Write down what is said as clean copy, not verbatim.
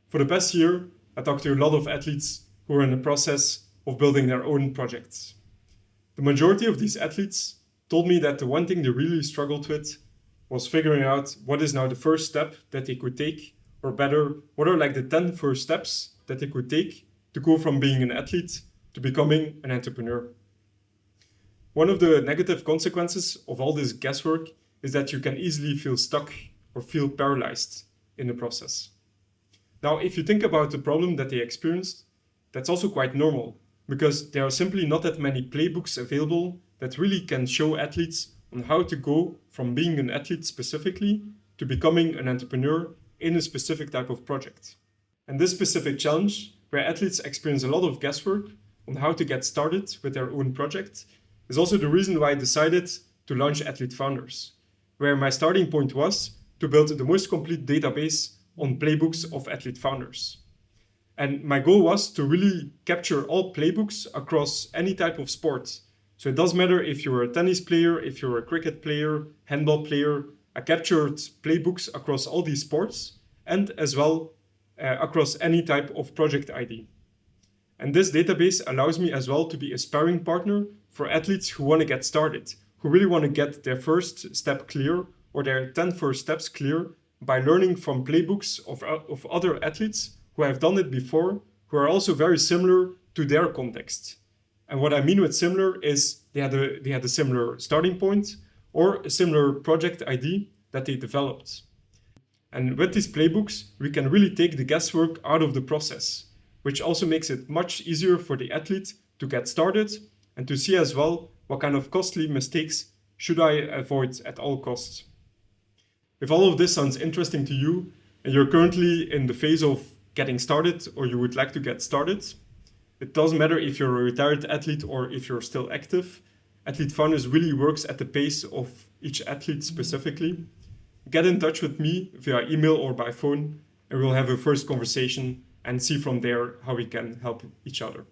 For the past year, I talked to a lot of athletes who are in the process of building their own projects. The majority of these athletes told me that the one thing they really struggled with was figuring out what is now the first step that they could take, or better, what are like the 10 first steps that they could take to go from being an athlete to becoming an entrepreneur. One of the negative consequences of all this guesswork is that you can easily feel stuck or feel paralyzed in the process. Now, if you think about the problem that they experienced, that's also quite normal, because there are simply not that many playbooks available that really can show athletes on how to go from being an athlete specifically to becoming an entrepreneur in a specific type of project. And this specific challenge, where athletes experience a lot of guesswork on how to get started with their own project, is also the reason why I decided to launch Athlete Founders, where my starting point was to build the most complete database on playbooks of athlete founders. And my goal was to really capture all playbooks across any type of sport. So it doesn't matter if you're a tennis player, if you're a cricket player, handball player. I captured playbooks across all these sports and as well across any type of project ID. And this database allows me as well to be a sparring partner for athletes who want to get started, who really want to get their first step clear or their 10 first steps clear by learning from playbooks of other athletes who have done it before, who are also very similar to their context. And what I mean with similar is they had a similar starting point or a similar project ID that they developed. And with these playbooks, we can really take the guesswork out of the process, which also makes it much easier for the athlete to get started and to see as well what kind of costly mistakes should I avoid at all costs. If all of this sounds interesting to you and you're currently in the phase of getting started or you would like to get started, it doesn't matter if you're a retired athlete or if you're still active. Athlete Founders really works at the pace of each athlete specifically. Get in touch with me via email or by phone and we'll have a first conversation and see from there how we can help each other.